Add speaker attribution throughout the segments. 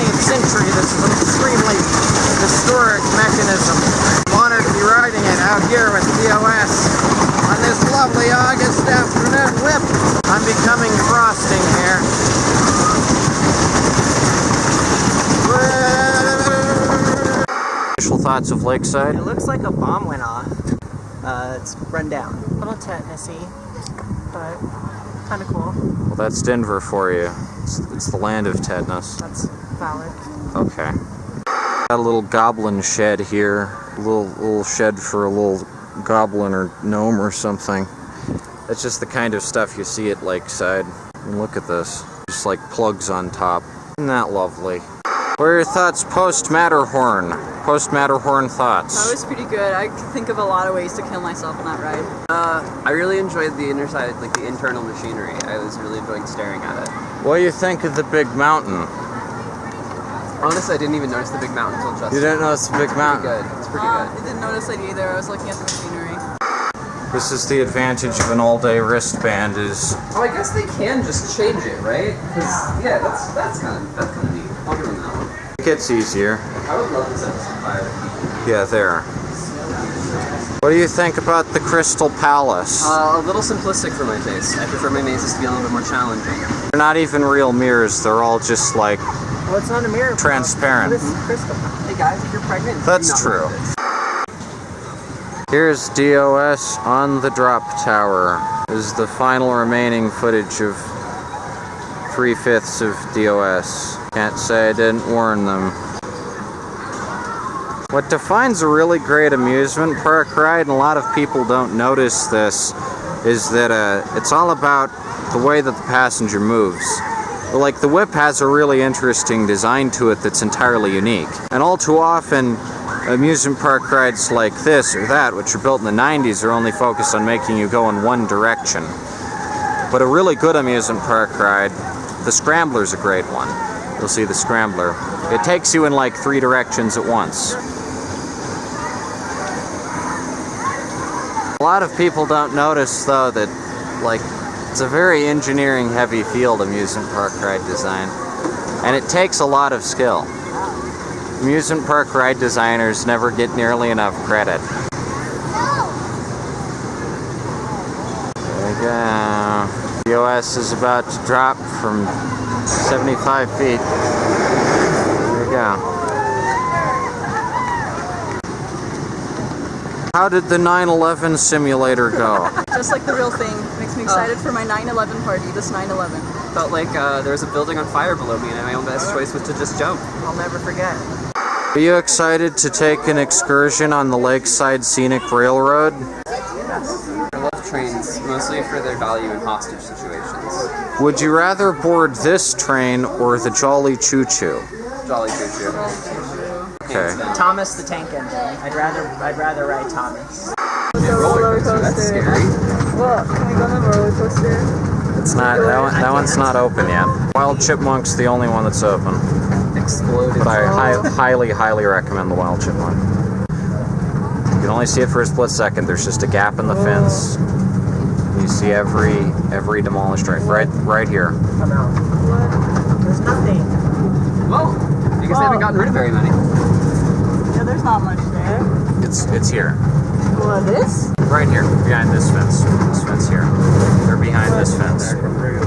Speaker 1: 20th century. This is an extremely historic mechanism. I'm honored to be riding it out here with DOS on this lovely August afternoon whip. I'm becoming frosting here. Initial thoughts of Lakeside?
Speaker 2: It looks like a bomb went off. It's run down. A little tetanusy, but kind of cool.
Speaker 1: Well, that's Denver for you. It's the land of tetanus.
Speaker 2: That's valid.
Speaker 1: Okay. Got a little goblin shed here. A little shed for a little goblin or gnome or something. That's just the kind of stuff you see at Lakeside. And look at this. Just like plugs on top. Isn't that lovely? What are your thoughts post-Matterhorn? Post-Matterhorn thoughts?
Speaker 3: That was pretty good. I could think of a lot of ways to kill myself on that ride.
Speaker 4: I really enjoyed the inner side, like the internal machinery. I was really enjoying staring at it.
Speaker 1: What do you think of the big mountain?
Speaker 4: Honestly, I didn't even notice the big mountain until just.
Speaker 1: You didn't notice the big mountain?
Speaker 4: Pretty good. It's pretty good.
Speaker 3: I didn't notice it either. I was looking at the machinery.
Speaker 1: This is the advantage of an all-day wristband is...
Speaker 4: Oh, I guess they can just change it, right? Because, yeah, that's kind of neat. I'll give them that one.
Speaker 1: It gets easier.
Speaker 4: I would love this episode 5.
Speaker 1: Yeah, there. What do you think about the Crystal Palace?
Speaker 4: A little simplistic for my taste. I prefer my mazes to be a little bit more challenging.
Speaker 1: They're not even real mirrors. They're all just like...
Speaker 2: Well, it's not a mirror.
Speaker 1: Transparent.
Speaker 2: This is crystal.
Speaker 4: Hey guys, if you're pregnant,
Speaker 1: that's true. Here's DOS on the drop tower. This is the final remaining footage of 3/5 of DOS. Can't say I didn't warn them. What defines a really great amusement park ride, and a lot of people don't notice this, is that it's all about the way that the passenger moves. Like, the whip has a really interesting design to it that's entirely unique. And all too often, amusement park rides like this or that, which are built in the 90s, are only focused on making you go in one direction. But a really good amusement park ride, the Scrambler's a great one. You'll see the Scrambler. It takes you in like 3 directions at once. A lot of people don't notice, though, that, like, it's a very engineering-heavy field, amusement park ride design. And it takes a lot of skill. Amusement park ride designers never get nearly enough credit. There we go. DOS is about to drop from 75 feet. There we go. How did the 9/11 simulator go?
Speaker 3: Just like the real thing. Makes me excited for my 9/11 party, this 9/11.
Speaker 4: Felt like there was a building on fire below me, and my own best choice was to just jump.
Speaker 2: I'll never forget.
Speaker 1: Are you excited to take an excursion on the Lakeside Scenic Railroad?
Speaker 4: Yes. I love trains, mostly for their value in hostage situations.
Speaker 1: Would you rather board this train or the Jolly Choo Choo?
Speaker 4: Jolly Choo Choo.
Speaker 1: Okay.
Speaker 2: Thomas the Tank Engine. I'd rather ride Thomas.
Speaker 3: The roller coaster.
Speaker 4: That's scary.
Speaker 3: Well, can we go on the roller coaster?
Speaker 1: It's not, that one's not open yet. Wild Chipmunk's the only one that's open.
Speaker 4: Exploded.
Speaker 1: But I highly recommend the Wild Chipmunk. You can only see it for a split second. There's just a gap in the fence. You see every demolished train right here.
Speaker 2: Come out. What? There's nothing.
Speaker 4: Well, I guess they haven't gotten rid of very many.
Speaker 3: Yeah, there's not much there.
Speaker 1: It's here.
Speaker 3: What, this?
Speaker 1: Right here, behind this fence. This fence here. They're behind this fence.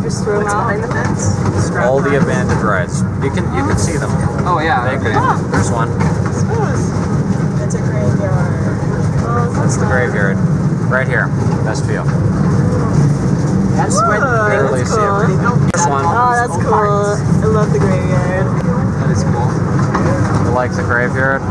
Speaker 3: Just throw them out behind the fence?
Speaker 1: All the abandoned rides. You can see them.
Speaker 4: Oh yeah, okay.
Speaker 1: There's one.
Speaker 3: It's a graveyard. Oh,
Speaker 1: That's the graveyard. Right here. Best view.
Speaker 2: That's where they
Speaker 1: Barely see it. This one.
Speaker 3: Oh, that's cool. I love the graveyard.
Speaker 4: That is cool.
Speaker 1: You like the graveyard?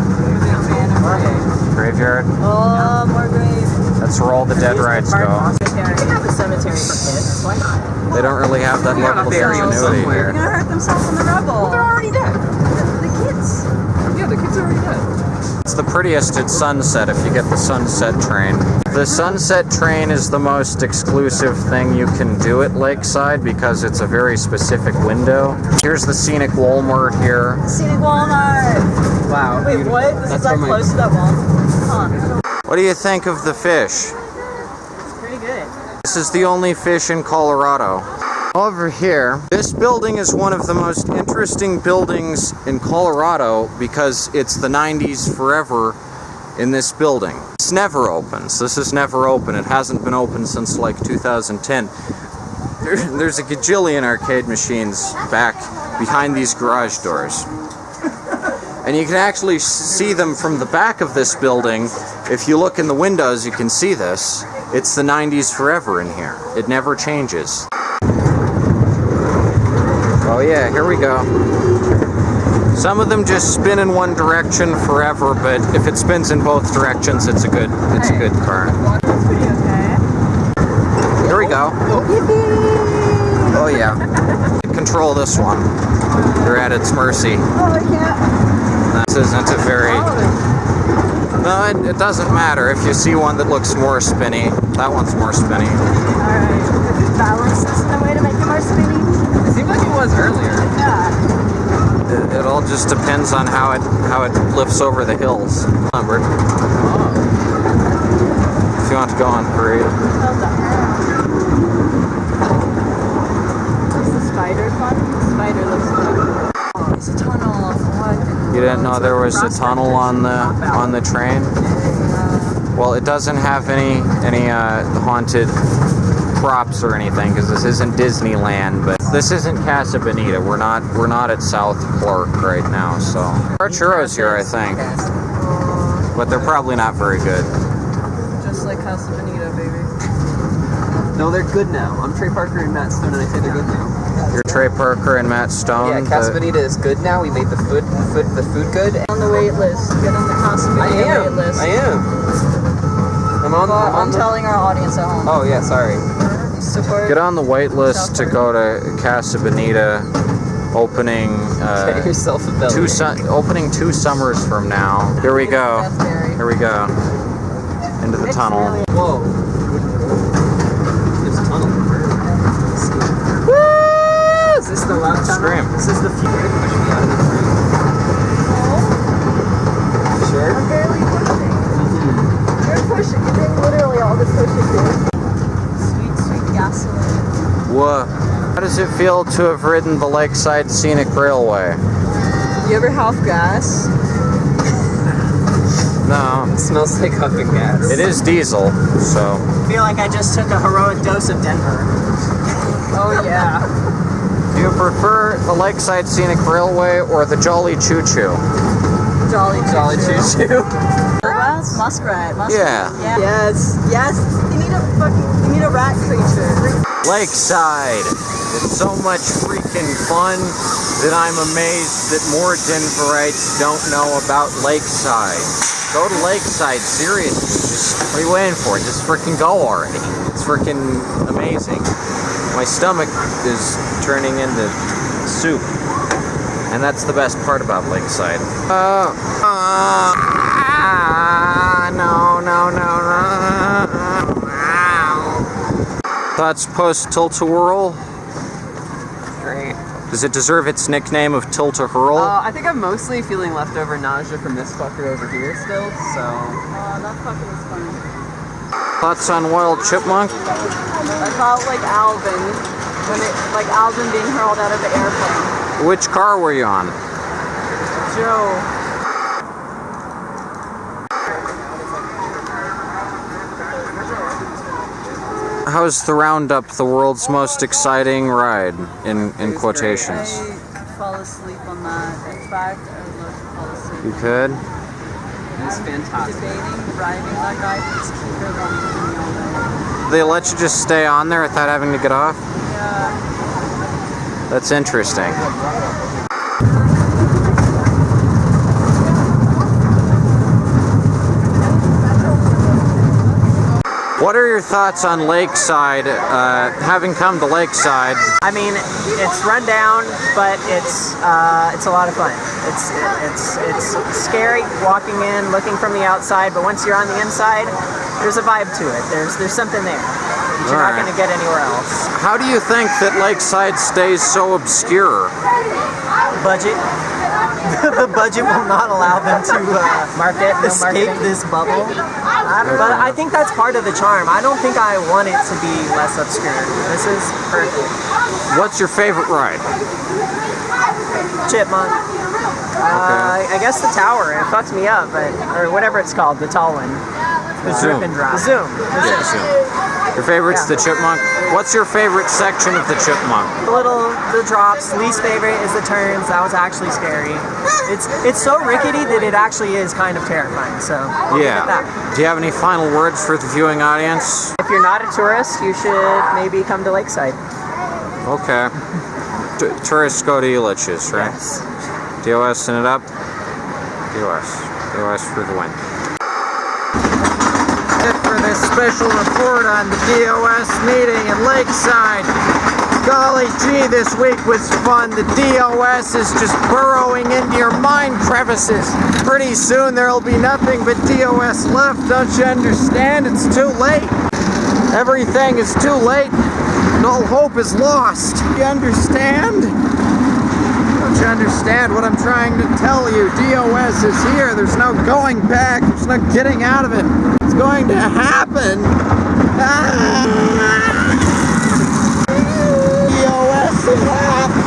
Speaker 1: Graveyard.
Speaker 3: Oh, more graves.
Speaker 1: That's where all the dead rides go.
Speaker 2: You can have a cemetery for kids. Why not?
Speaker 1: They don't really have that level of ingenuity
Speaker 3: They're
Speaker 1: here.
Speaker 3: gonna hurt themselves on the rubble.
Speaker 4: They're already dead.
Speaker 3: The kids.
Speaker 4: Yeah, the kids are already dead.
Speaker 1: It's the prettiest at sunset if you get the sunset train. The sunset train is the most exclusive thing you can do at Lakeside because it's a very specific window. Here's the scenic Walmart here.
Speaker 3: Scenic Walmart.
Speaker 4: Wow.
Speaker 3: Wait, what? This is that close to that wall? Huh.
Speaker 1: What do you think of the fish?
Speaker 3: It's pretty good.
Speaker 1: This is the only fish in Colorado. Over here, this building is one of the most interesting buildings in Colorado because it's the 90s forever in this building. This never opens. This is never open. It hasn't been open since like 2010. There's a gajillion arcade machines back behind these garage doors. And you can actually see them from the back of this building. If you look in the windows, you can see this. It's the 90s forever in here. It never changes. Oh yeah, here we go. Some of them just spin in one direction forever, but if it spins in both directions, it's a good car.
Speaker 3: That's pretty okay.
Speaker 1: Here we go. Oh yeah. Control this one. You're at its mercy.
Speaker 3: Oh, I can't.
Speaker 1: This isn't a very... No, it doesn't matter. If you see one that looks more spinny, that one's more spinny.
Speaker 3: Alright. Is it balanced in a way to make it more spinny?
Speaker 4: It seemed like it was earlier.
Speaker 3: Yeah.
Speaker 1: It all just depends on how it lifts over the hills. Remember, if you want to go on parade.
Speaker 3: Hold on. Is the spider fun? The spider looks fun. Oh, it's a tunnel. What?
Speaker 1: You didn't know there was a tunnel on the train? Well, it doesn't have any haunted props or anything because this isn't Disneyland, but this isn't Casa Bonita. We're not at South Clark right now, so there are churros here, I think, but they're probably not very good.
Speaker 3: Just like Casa Bonita, baby.
Speaker 4: No, they're good now. I'm Trey Parker and Matt Stone, and I say they're good now.
Speaker 1: You're Trey Parker and Matt Stone.
Speaker 4: Yeah, Casa Bonita is good now. We made the food good.
Speaker 3: On the wait list. Get on the Casa Bonita wait list.
Speaker 4: I am.
Speaker 3: I'm telling our audience at home.
Speaker 4: Oh yeah, sorry.
Speaker 3: Support.
Speaker 1: Get on the wait list to go to Casa Bonita, opening
Speaker 4: Get yourself a belly.
Speaker 1: opening 2 summers from now. Here we go. Here we go. Into the tunnel.
Speaker 4: Whoa. There's a tunnel.
Speaker 2: Woo! Is this the love tunnel?
Speaker 1: Scream.
Speaker 2: This is the future.
Speaker 4: Push me out of the train. Sure.
Speaker 3: I'm barely pushing. You're pushing. You're doing literally all the pushing, dude. Sweet, sweet gasoline.
Speaker 1: Whoa. How does it feel to have ridden the Lakeside Scenic Railway?
Speaker 3: You ever half gas?
Speaker 1: No.
Speaker 4: It smells like huffing gas.
Speaker 1: It is diesel, so.
Speaker 2: I feel like I just took a heroic dose of Denver.
Speaker 3: Oh yeah.
Speaker 1: Do you prefer the Lakeside Scenic Railway or the Jolly Choo Choo?
Speaker 3: Jolly
Speaker 4: Choo Choo.
Speaker 3: Muskrat.
Speaker 1: Yeah.
Speaker 3: Yes. Yes. You need a rat creature.
Speaker 1: Lakeside. It's so much freaking fun that I'm amazed that more Denverites don't know about Lakeside. Go to Lakeside, seriously. Just, what are you waiting for? Just freaking go already. It's freaking amazing. My stomach is turning into soup. And that's the best part about Lakeside. No. Thoughts post Tilt-A-Whirl?
Speaker 4: Great.
Speaker 1: Does it deserve its nickname of Tilt-A-Hurl?
Speaker 4: I think I'm mostly feeling leftover nausea from this fucker over here still, so...
Speaker 3: That fucker was fun.
Speaker 1: Thoughts on Wild Chipmunk?
Speaker 3: I felt like Alvin Alvin being hurled out of the airplane.
Speaker 1: Which car were you on?
Speaker 3: Joe.
Speaker 1: How's the Roundup the world's most exciting ride, in quotations?
Speaker 3: I fall asleep on that. In fact, I would love to fall asleep.
Speaker 1: You could?
Speaker 4: It's fantastic.
Speaker 3: Debating riding that guy is cheaper than me all day.
Speaker 1: They let you just stay on there without having to get off?
Speaker 3: Yeah.
Speaker 1: That's interesting. What are your thoughts on Lakeside, having come to Lakeside?
Speaker 2: I mean, it's run down, but it's a lot of fun. It's scary walking in, looking from the outside, but once you're on the inside, there's a vibe to it. There's something there that you're not going to get anywhere else.
Speaker 1: How do you think that Lakeside stays so obscure?
Speaker 2: Budget. The budget will not allow them to escape this bubble. But I think that's part of the charm. I don't think I want it to be less obscure. This is perfect.
Speaker 1: What's your favorite ride?
Speaker 2: Chipmunk. I guess the tower. It fucks me up, or whatever it's called, the tall one.
Speaker 1: The Zoom.
Speaker 2: The Zoom.
Speaker 1: Yeah, Zoom. Your favorite's the Chipmunk. What's your favorite section of the Chipmunk?
Speaker 2: The drops. Least favorite is the turns. That was actually scary. It's so rickety that it actually is kind of terrifying. So
Speaker 1: yeah. Do you have any final words for the viewing audience?
Speaker 2: If you're not a tourist, you should maybe come to Lakeside.
Speaker 1: Okay. Tourists go to Elitch's, right?
Speaker 2: Yes.
Speaker 1: DOS in it up. DOS for the win. For this special report on the DOS meeting in Lakeside. Golly gee, this week was fun. The DOS is just burrowing into your mind crevices. Pretty soon there'll be nothing but DOS left. Don't you understand? It's too late. Everything is too late. And all hope is lost. You understand? Don't you understand what I'm trying to tell you? DOS is here. There's no going back. There's no getting out of it. It's going to happen. DOS is happening.